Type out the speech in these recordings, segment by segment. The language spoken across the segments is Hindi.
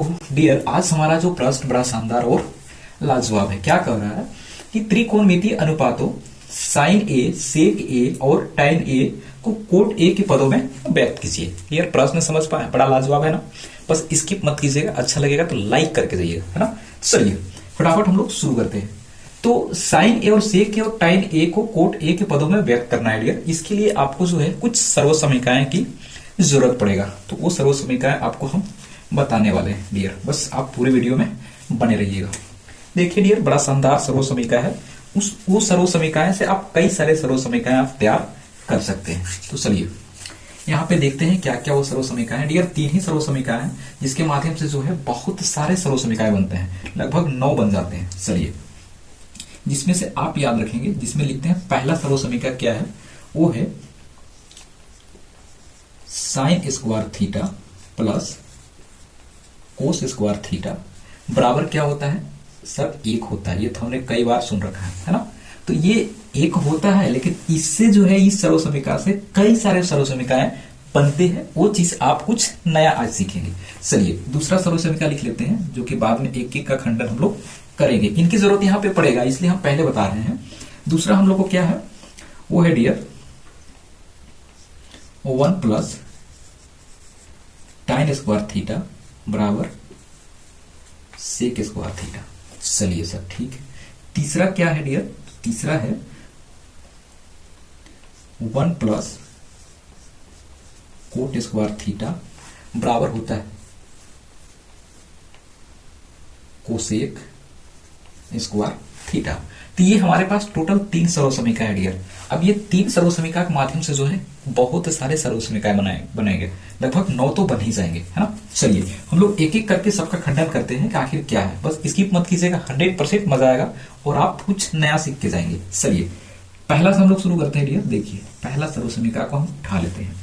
डियर, आज हमारा जो प्रश्न बड़ा शानदार और लाजवाब है। क्या कह रहा है कि त्रिकोणमितीय अनुपातों साइन ए, सेक ए और tan ए को कोट ए के पदों में व्यक्त कीजिए। यार प्रश्न समझ पाए, बड़ा लाजवाब है ना। बस स्किप मत कीजिएगा, अच्छा लगेगा तो लाइक करके जाइएगा, है ना। चलिए फटाफट हम लोग शुरू करते हैं। तो साइन ए और सेक ए और tan ए को कोट ए के पदों में व्यक्त करना है डियर। इसके लिए आपको जो है कुछ सर्वसमीकाएं की जरूरत पड़ेगा। तो वो सर्वसमीकाएं आपको हम बताने वाले हैं डियर, बस आप पूरे वीडियो में बने रहिएगा। देखिए डियर, बड़ा शानदार सर्वसमीका है। वो सर्वसमीकाएं से आप कई सारे सर्वसमीकाएं आप तैयार कर सकते हैं। तो चलिए यहाँ पे देखते हैं क्या क्या वो सर्वसमीकाएं हैं डियर। 3 ही सर्वसमीकाएं हैं जिसके माध्यम से जो है बहुत सारे सर्वसमीकाएं बनते हैं, लगभग 9 बन जाते हैं। चलिए जिसमें से आप याद रखेंगे, जिसमें लिखते हैं पहला सर्वसमीका क्या है, वो है sine square theta plus cos square theta बराबर क्या होता है सर, 1 होता है। ये तो हमने कई बार सुन रखा है ना। तो ये 1 होता है, लेकिन इससे जो है इस सर्वसमीका से कई सारे सर्वसमीकाएं बनते हैं। वो चीज आप कुछ नया आज सीखेंगे। चलिए दूसरा सर्वसमीका लिख लेते हैं, जो कि बाद में एक एक का खंडन हम लोग करेंगे। इनकी जरूरत यहाँ पे पड़ेगा, इसलिए हम पहले बता रहे हैं। दूसरा हम लोग को क्या है, वो है dear 1 plus tan square theta बराबर सेक स्क्वायर थीटा। चलिए सर ठीक है। तीसरा क्या है डियर, तीसरा है 1 प्लस कोट स्क्वायर थीटा बराबर होता है कोसेक स्क्वायर थीटा। तो ये हमारे पास टोटल 3 सर्वसमीका है डियर। अब ये 3 सर्वसमीका के माध्यम से जो है बहुत सारे सर्वसमीकाएं बनेंगे, लगभग 9 तो बन ही जाएंगे, है ना। चलिए हम लोग एक एक करके सबका खंडन करते हैं कि आखिर क्या है। बस स्किप मत कीजिएगा, 100% मजा आएगा और आप कुछ नया सीख के जाएंगे। चलिए पहला से हम लोग शुरू करते हैं डियर। देखिए पहला सर्वसमीका को हम उठा लेते हैं,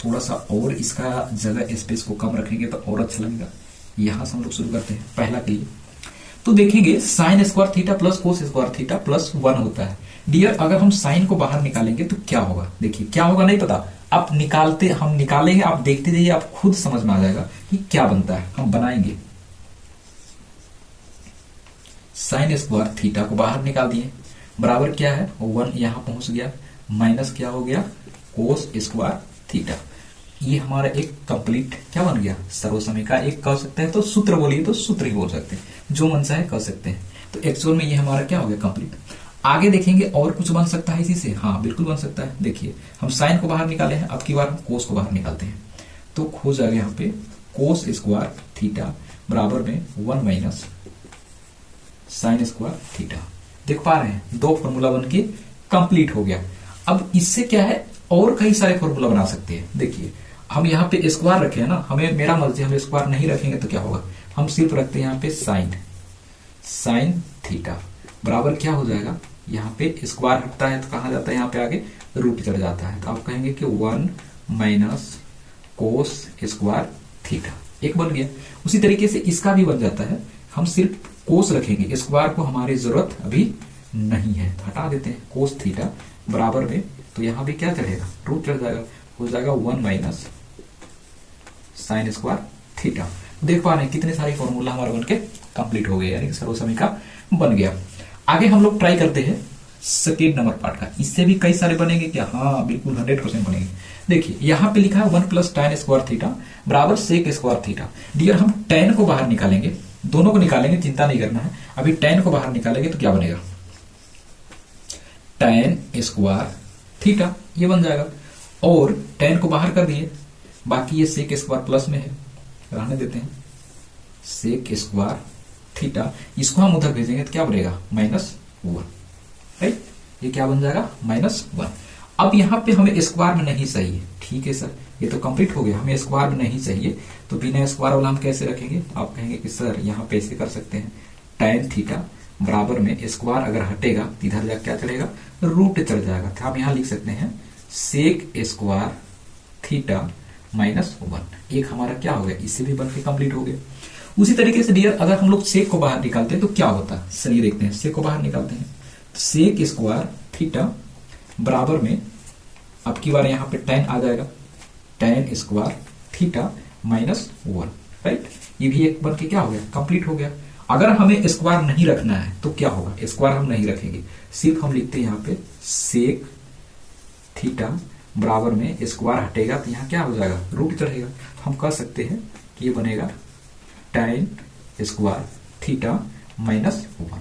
थोड़ा सा और इसका जगह स्पेस को कम रखेंगे तो और अच्छा लगेगा। यहां से हम लोग शुरू करते हैं पहला के लिए। तो देखेंगे sine square theta plus cos square theta plus 1 होता है डियर। अगर हम साइन को बाहर निकालेंगे तो क्या होगा, देखिए क्या होगा नहीं पता, आप हम निकालेंगे, आप देखते जाइए, आप खुद समझ में आ जाएगा कि क्या बनता है। हम बनाएंगे साइन स्क्वायर थीटा को बाहर निकाल दिए, बराबर क्या है 1 यहां पहुंच गया, माइनस क्या हो गया कोस स्क्वायर थीटा। ये हमारा एक कंप्लीट क्या बन गया सर्वसमीका। एक कह सकते हैं तो सूत्र बोलिए तो सूत्र ही बोल सकते हैं, जो मन चाहे कह सकते हैं। तो एक्चुअल में ये हमारा क्या हो गया कंप्लीट। आगे देखेंगे और कुछ बन सकता है इसी से, हाँ बिल्कुल बन सकता है। देखिए हम साइन को बाहर निकाले हैं, अब की बार हम कोस को बाहर निकालते हैं। तो हो जाएगा यहाँ पे कोस स्क्वायर थीटा बराबर में 1 माइनस साइन स्क्वायर थीटा। देख पा रहे हैं 2 फॉर्मूला बन के कंप्लीट हो गया। अब इससे क्या है और कई सारे फॉर्मूला बना सकते हैं। देखिए हम यहाँ पे स्क्वायर रखे हैं ना, हमें मेरा मर्जी, हम स्क्वायर नहीं रखेंगे तो क्या होगा, हम सिर्फ रखते हैं यहाँ पे साइन थीटा बराबर क्या हो जाएगा, यहाँ पे स्क्वायर हटता है तो कहा जाता है यहाँ पे आगे रूट चढ़ जाता है। तो आप कहेंगे कि 1 माइनस कोस स्क्वायर थीटा, एक बन गया। उसी तरीके से इसका भी बन जाता है, हम सिर्फ कोस रखेंगे, स्क्वायर को हमारी जरूरत अभी नहीं है, हटा देते हैं। कोस थीटा बराबर में तो यहाँ भी क्या चढ़ेगा रूट चढ़ जाएगा, हो जाएगा 1 माइनस साइन स्क्वायर थीटा। देख पा रहे हैं कितने सारे फॉर्मूला हमारे बनके कंप्लीट हो गए, यानी सर्वसमीका बन गया। आगे हम लोग ट्राई करते हैं सेकेंड नंबर पार्ट का। इससे भी कई सारे बनेंगे क्या, हाँ बिल्कुल 100% बनेंगे। देखिए यहाँ पे लिखा है 1 प्लस tan स्क्वायर थीटा बराबर सेक स्क्वायर थीटा। डियर हम tan को बाहर निकालेंगे, दोनों को निकालेंगे, चिंता नहीं करना है। अभी tan को बाहर निकालेंगे तो क्या बनेगा tan स्क्वायर थीटा, ये बन जाएगा। और tan को बाहर कर दिए, बाकी ये सेक स्क्वायर प्लस में है, रहने देते हैं सेक स्क्वायर थीटा। इसको हम उधर भेजेंगे तो क्या बनेगा -1, राइट। ये क्या बन जाएगा -1। अब यहाँ पे हमें स्क्वायर में नहीं चाहिए, ठीक है सर ये तो कंप्लीट हो गया, हमें स्क्वायर में नहीं चाहिए। तो बिना स्क्वायर वाला हम कैसे रखेंगे, आप कहेंगे कि सर यहाँ पे ऐसे कर सकते हैं tan थीटा बराबर में स्क्वायर अगर हटेगा तो इधर जाकर क्या चढ़ेगा रूट चढ़ जाएगा। तो आप यहाँ लिख सकते हैं सेक स्क्वायर थीटा -1। एक हमारा क्या हो गया, इससे भी बन के कंप्लीट हो गया। उसी तरीके से डियर अगर हम लोग सेक को बाहर निकालते हैं तो क्या होता है, चलिए देखते हैं। सेक को बाहर निकालते हैं, सेक स्क्वायर थीटा बराबर में अब की बार यहाँ पे tan आ जाएगा, tan स्क्वायर थीटा -1, राइट। ये भी एक बन के क्या हो गया, कंप्लीट हो गया। अगर हमें स्क्वायर नहीं रखना है तो क्या होगा, स्क्वायर हम नहीं रखेंगे, सिर्फ हम लिखते हैं यहाँ पे सेक थीटा बराबर में स्क्वायर हटेगा तो यहाँ क्या हो जाएगा, रूट चढ़ेगा। तो हम कह सकते हैं कि ये बनेगा tan स्क्वायर थीटा माइनस 1।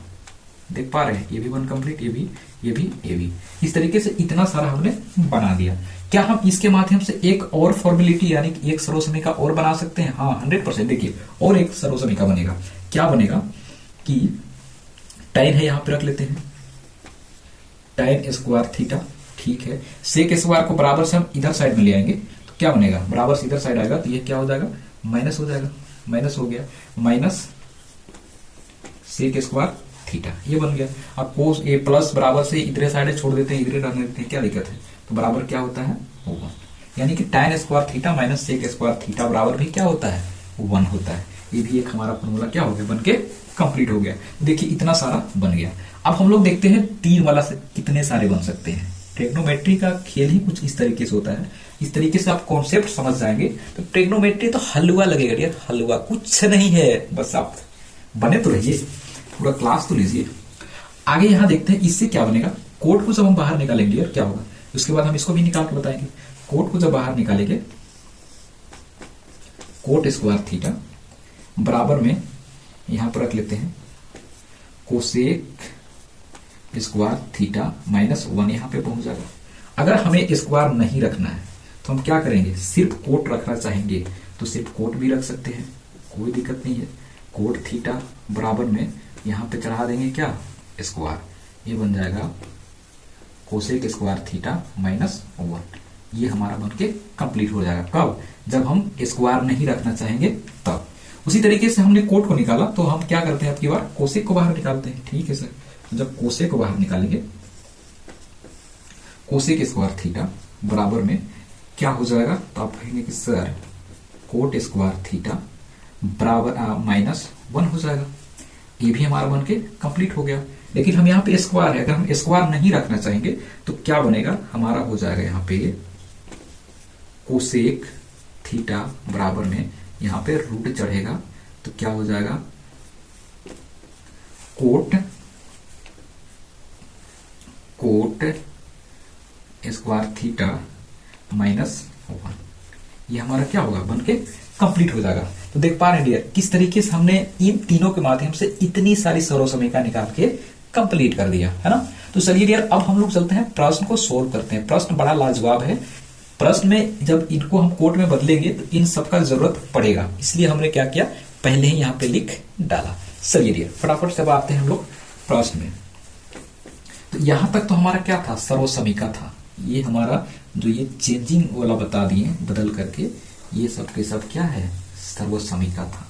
देख पा रहे हैं, ये भी वन कंप्लीट, ये भी। इस तरीके से इतना सारा हमने बना दिया। क्या हम इसके माध्यम से एक और फॉर्मेलिटी यानी कि एक सर्वसमीका और बना सकते हैं? हाँ 100%। देखिए और एक सर्वसमीका बनेगा। क्या बनेगा कि tan है, यहां पे रख लेते हैं tan स्क्वायर थीटा, ठीक है। सेक स्क्वायर को बराबर से हम इधर साइड में ले आएंगे तो क्या बनेगा, बराबर से इधर साइड आएगा तो ये क्या हो जाएगा, माइनस हो जाएगा, माइनस हो गया, माइनस सेक स्क्वायर थीटा, ये बन गया। अब कोस ए प्लस बराबर से इधर साइड छोड़ देते हैं, इधर रहने देते हैं, क्या दिक्कत है। तो बराबर क्या होता है, 1। यानी कि tan square theta minus sec square theta बराबर भी क्या होता है, 1 होता है। ये भी एक हमारा फॉर्मूला क्या हो गया, बन के कंप्लीट हो गया। देखिए इतना सारा बन गया। अब हम लोग देखते हैं 3 वाला से कितने सारे बन सकते हैं। ट्रिग्नोमेट्री का खेल ही कुछ इस तरीके से होता है। इस तरीके से आप कॉन्सेप्ट समझ जाएंगे तो ट्रिग्नोमेट्री तो हलवा लगेगा यार, हलवा कुछ नहीं है। बस आप बने तो रहिए, पूरा क्लास तो लीजिए। आगे यहां देखते हैं इससे क्या बनेगा। कोट को जब हम बाहर निकालेंगे यार क्या होगा, उसके बाद हम इसको भी निकाल के बताएंगे। कोट को जब बाहर निकालेंगे, कोट स्क्वायर थीटा बराबर में यहां पर रख लेते हैं कोसेक स्क्वायर थीटा माइनस 1, यहां पे पहुंच जाएगा। अगर हमें स्क्वायर नहीं रखना है तो हम क्या करेंगे, सिर्फ कोट रखना चाहेंगे तो सिर्फ कोट भी रख सकते हैं, कोई दिक्कत नहीं है। कोट थीटा बराबर में यहां पे चढ़ा देंगे क्या, स्क्वायर, ये बन जाएगा कोसेक स्क्वायर थीटा माइनस 1। ये हमारा बन के कंप्लीट हो जाएगा। कब, जब हम स्क्वायर नहीं रखना चाहेंगे तब। उसी तरीके से हमने कोट को निकाला तो हम क्या करते हैं, अब की बार कोसेक को बाहर निकालते हैं, ठीक है सर। जब कोसेक को बाहर निकालेंगे, कोसेक स्क्वायर थीटा बराबर में क्या हो जाएगा, तो आप कहेंगे कि सर कोट स्क्वायर थीटा बराबर माइनस 1 हो जाएगा। ये भी हमारा बन के कंप्लीट हो गया। लेकिन हम यहाँ पे स्क्वायर है, अगर हम स्क्वायर नहीं रखना चाहेंगे तो क्या बनेगा, हमारा हो जाएगा यहाँ पे कोसेक थीटा बराबर में यहाँ पे रूट चढ़ेगा तो क्या हो जाएगा, कोट स्क्वायर थीटा माइनस 1। ये हमारा क्या होगा, बन के कंप्लीट हो जाएगा। तो देख पा रहे हैं डियर किस तरीके से हमने इन तीनों के माध्यम से इतनी सारी सर्वसमीका निकाल के कंप्लीट कर दिया, है ना। तो चलिए डियर अब हम लोग चलते हैं प्रश्न को सोल्व करते हैं। प्रश्न बड़ा लाजवाब है। प्रश्न में जब इनको हम कोट में बदलेंगे तो इन सबका जरूरत पड़ेगा, इसलिए हमने क्या किया, पहले ही यहाँ पे लिख डाला। चलिए डियर फटाफट से आते हैं हम लोग प्रश्न में। तो यहां तक तो हमारा क्या था, सर्वसमीका था। ये हमारा जो ये चेंजिंग वाला बता दिए बदल करके, ये सब के सब क्या है, सर्वसमीका था।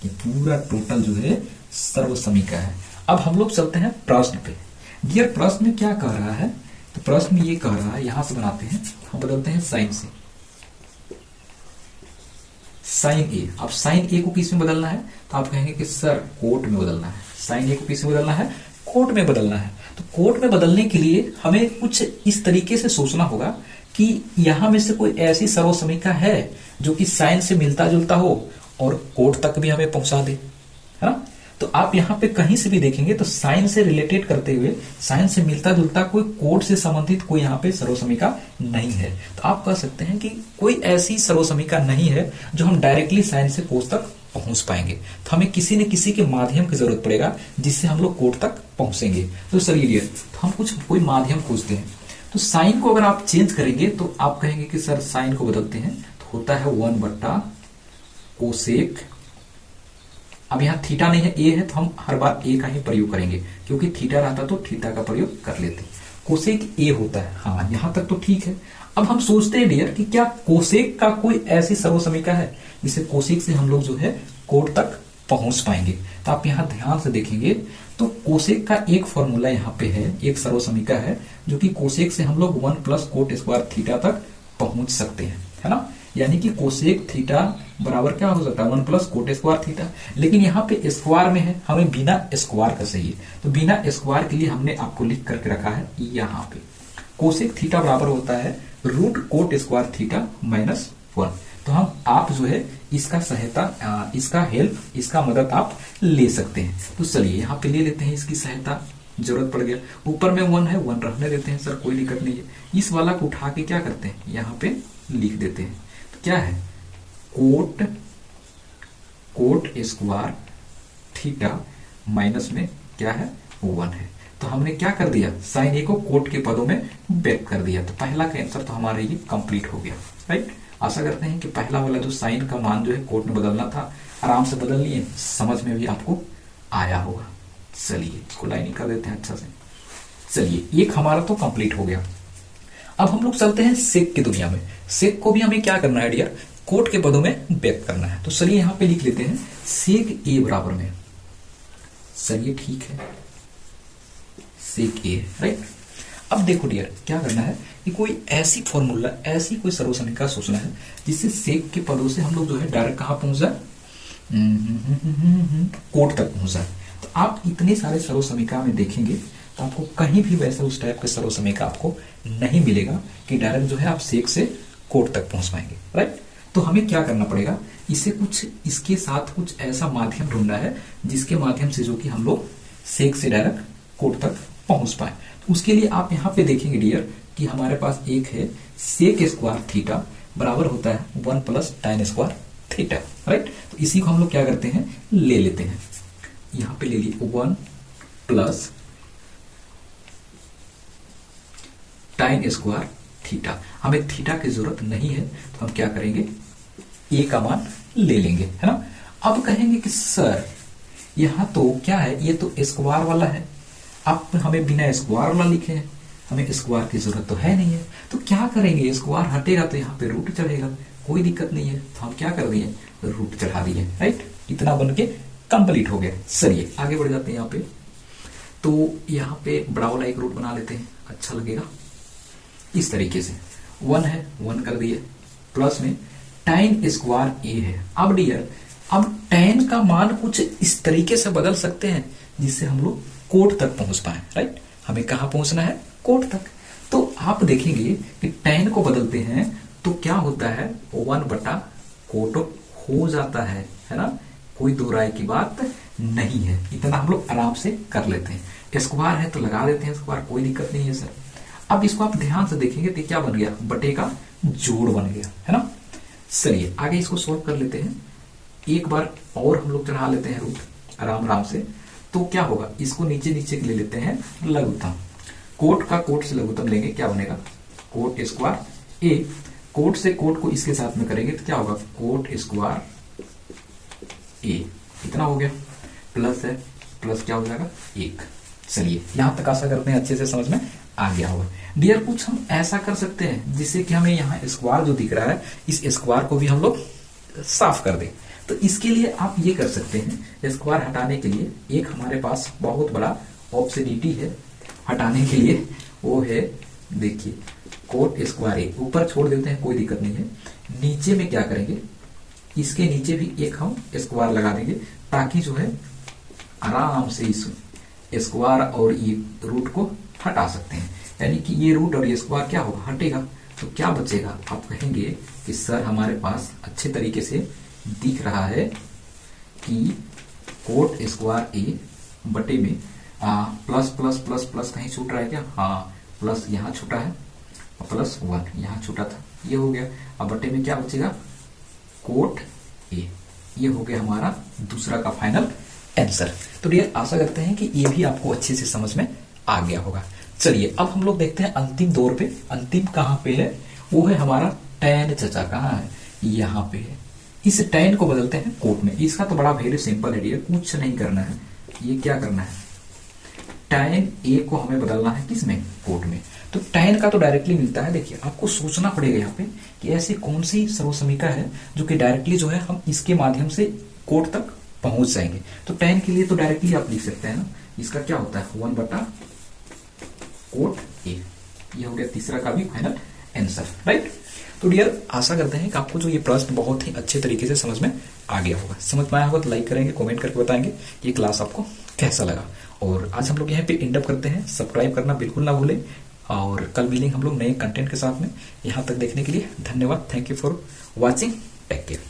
ये पूरा टोटल जो है सर्वसमीका है। अब हम लोग चलते हैं प्रश्न पे। डियर प्रश्न में क्या कह रहा है, तो प्रश्न में ये कह रहा है, यहां से बनाते हैं, हम बदलते हैं साइन से, साइन ए। अब साइन ए को किस में बदलना है, तो आप कहेंगे कि सर कोट में बदलना है। साइन ए को किस में बदलना है, कोट में बदलना है। तो कोट में बदलने के लिए हमें कुछ इस तरीके से सोचना होगा कि यहां में से कोई ऐसी सर्वसमीका है जो कि साइन से मिलता जुलता हो और कोट तक भी हमें पहुंचा दे, है ना। तो आप यहां पे कहीं से भी देखेंगे तो साइन से रिलेटेड करते हुए, साइन से मिलता जुलता कोई कोट से संबंधित कोई यहाँ पे सर्वसमीका नहीं है। तो आप कह सकते हैं कि कोई ऐसी सर्वसमीका नहीं है जो हम डायरेक्टली साइन से कोट तक पहुंच पाएंगे। तो हमें किसी न किसी के माध्यम की जरूरत पड़ेगा जिससे हम लोग कोट तक पहुंचेंगे। तो चलिए तो हम कोई माध्यम खोजते हैं। तो साइन को अगर आप चेंज करेंगे तो आप कहेंगे कि सर साइन को बदलते हैं तो होता है 1 कोसेक। अब यहाँ थीटा नहीं है, ए है, तो हम हर बार ए का ही प्रयोग करेंगे, क्योंकि थीटा रहता तो थीटा का प्रयोग कर लेते। कोसेक ए होता है, हाँ यहां तक तो ठीक है। अब हम सोचते हैं डियर कि क्या कोसेक का कोई ऐसी सर्वसमीका है जिसे कोसेक से हम लोग जो है कोट तक पहुंच पाएंगे। तो आप यहाँ ध्यान से देखेंगे तो कोसेक का एक फॉर्मूला यहाँ पे है, एक सर्वसमीका है जो कि कोसेक से हम लोग 1 प्लस कोट स्क्वायर थीटा तक पहुंच सकते हैं, है ना। यानी कि कोसेक थीटा बराबर क्या हो जाता है, 1 प्लस कोट स्क्वायर थीटा। लेकिन यहाँ पे स्क्वायर में है, हमें बिना स्क्वायर का चाहिए। तो बिना स्क्वायर के लिए हमने आपको लिख करके रखा है यहाँ पे कोसेक थीटा बराबर होता है root cot square theta minus 1। तो हम आप जो है इसका सहायता, इसका हेल्प, इसका मदद आप ले सकते हैं। तो चलिए यहाँ पे ले लेते हैं इसकी सहायता, जरूरत पड़ गया। ऊपर में 1 है, 1 रहने देते हैं सर, कोई दिक्कत नहीं है। इस वाला को उठा के क्या करते हैं, यहाँ पे लिख देते हैं। तो क्या है, कोट स्क्वायर थीटा माइनस में क्या है, 1 है। तो हमने क्या कर दिया, साइन ए को कोट के पदों में व्यक्त कर दिया। तो पहला का आंसर तो हमारा ये कंप्लीट हो गया, राइट। आशा करते हैं कि पहला वाला जो साइन का मान जो है कोट में बदलना था, आराम से बदल लिए, समझ में भी आपको आया होगा। चलिए इसको लाइनिंग कर देते हैं अच्छा से। चलिए एक हमारा तो कंप्लीट हो गया। अब हम लोग चलते हैं सेक की दुनिया में। सेक को भी हमें क्या करना है डियर, कोट के पदों में व्यक्त करना है। तो चलिए यहां पे लिख लेते हैं सेक ए बराबर में, चलिए ठीक है, सेक ए, राइट। अब देखो डियर क्या करना है कि कोई ऐसी फॉर्मूला, ऐसी कोई सर्वसमीका सोचना है जिससे सेक के पदों से हम लोग जो है डायरेक्ट कहां पहुंच जाए, कोट तक पहुंच जाए। तो आप इतने सारे सर्वसमीका में देखेंगे तो आपको कहीं भी वैसे उस टाइप के सर्वसमीका आपको नहीं मिलेगा कि डायरेक्ट जो है आप सेक से कोट तक पहुंच पाएंगे, राइट। तो हमें क्या करना पड़ेगा, इसे कुछ इसके साथ कुछ ऐसा माध्यम ढूंढना है जिसके माध्यम से जो कि हम लोग सेक से डायरेक्ट कोट तक पहुंच पाए। तो उसके लिए आप यहाँ पे देखेंगे डियर कि हमारे पास एक है सेक स्क्वायर थीटा बराबर होता है 1 plus tan square theta, right. तो इसी को हम लोग क्या करते हैं, ले लेते हैं, यहां पे ले लिए 1 प्लस tan स्क्वायर थीटा। हमें थीटा की जरूरत नहीं है तो हम क्या करेंगे, ए का मान ले लेंगे, है ना। अब कहेंगे कि सर यहां तो क्या है, ये तो स्क्वायर वाला है, आप हमें बिना स्क्वायर वाला लिखे हैं, हमें स्क्वायर की जरूरत तो है नहीं है। तो क्या करेंगे, स्क्वायर हटेगा तो यहाँ पे रूट चढ़ेगा, कोई दिक्कत नहीं है। तो हम क्या कर दिए, रूट चढ़ा दिए, राइट। इतना बन के कंप्लीट हो गया। चलिए आगे बढ़ जाते हैं यहाँ पे। तो यहाँ पे बड़ा वाला एक रूट बना लेते हैं, अच्छा लगेगा। इस तरीके से 1 है, 1 कर दिए, प्लस में tan स्क्वायर ए है। अब डियर अब tan का मान कुछ इस तरीके से बदल सकते हैं जिससे हम लोग कोट तक पहुंच पाए, राइट। हमें कहां पहुंचना है, कोट तक। तो आप देखेंगे कि tan को बदलते हैं तो क्या होता है, 1 बटा कोट हो जाता है ना। कोई दो राय की बात नहीं है, इतना हम लोग आराम से कर लेते हैं। स्क्वायर है तो लगा देते हैं स्क्वायर, कोई दिक्कत नहीं है सर। अब इसको आप ध्यान से देखेंगे तो क्या बन गया, बटे का जोड़ बन गया, है ना। चलिए आगे इसको सोल्व कर लेते हैं। एक बार और हम लोग चढ़ा लेते हैं रूट आराम से। तो क्या होगा, इसको नीचे नीचे ले लेते हैं लघुत्तम, कोट का कोट से लघुत्तम लेंगे, क्या बनेगा, कोट स्क्वायर ए। कोट से कोट को इसके साथ में करेंगे तो क्या होगा, कोट स्क्वायर ए, इतना हो गया। प्लस है, प्लस क्या हो जाएगा, 1। चलिए यहां तक आशा करते हैं अच्छे से समझ में आ गया होगा। डियर कुछ हम ऐसा कर सकते हैं जिससे कि हमें यहाँ स्क्वायर जो दिख रहा है, इस स्क्वायर को भी हम लोग साफ कर दें। तो इसके लिए आप ये कर सकते हैं, स्क्वायर हटाने के लिए एक हमारे पास बहुत बड़ा ऑप्शनिटी है हटाने के लिए, वो है देखिए कोट स्क्वायर ए। ऊपर छोड़ देते हैं, कोई दिक्कत नहीं है। नीचे में क्या करेंगे, इसके नीचे भी एक हम स्क्वायर लगा देंगे ताकि जो है आराम से इस स्क्वायर और ये रूट को हटा सकते हैं। यानी कि ये रूट और ये स्क्वायर क्या होगा, हटेगा। तो क्या बचेगा, आप कहेंगे कि सर हमारे पास अच्छे तरीके से दिख रहा है कि कोट स्क्वायर ए बटे में प्लस प्लस प्लस प्लस कहीं छूट रहा है क्या, हाँ प्लस यहाँ छूटा है और प्लस 1 यहाँ छूटा था, ये हो गया। अब बटे में क्या बचेगा, कोट ए। ये हो गया हमारा दूसरा का फाइनल आंसर। तो डियर आशा करते हैं कि ये भी आपको अच्छे से समझ में आ गया होगा। चलिए अब हम लोग देखते हैं अंतिम दौर पे। अंतिम कहाँ पे है, वो है हमारा tan चचा, कहाँ है, यहाँ पे है। इस tan को बदलते हैं कोट में। इसका तो बड़ा वेरी सिंपल है डियर, कुछ नहीं करना है। ये क्या करना है, tan a को हमें बदलना है किसमें, कोट में। तो tan का तो डायरेक्टली मिलता है। देखिए आपको सोचना पड़ेगा यहाँ पे कि ऐसी कौन सी सर्वसमीका है जो कि डायरेक्टली जो है हम इसके माध्यम से कोट तक पहुंच जाएंगे। तो tan के लिए तो डायरेक्टली आप लिख सकते हैं ना, इसका क्या होता है 1 बटा कोट ए। ये हो गया तीसरा का भी फाइनल आंसर, राइट। तो डियर आशा करते हैं कि आपको जो ये प्रश्न बहुत ही अच्छे तरीके से समझ में आ गया होगा। समझ में आया होगा तो लाइक करेंगे, कमेंट करके बताएंगे ये क्लास आपको कैसा लगा। और आज हम लोग यहाँ पे एंड अप करते हैं। सब्सक्राइब करना बिल्कुल ना भूलें और कल मिलेंगे हम लोग नए कंटेंट के साथ में। यहाँ तक देखने के लिए धन्यवाद। Thank you for watching, take care.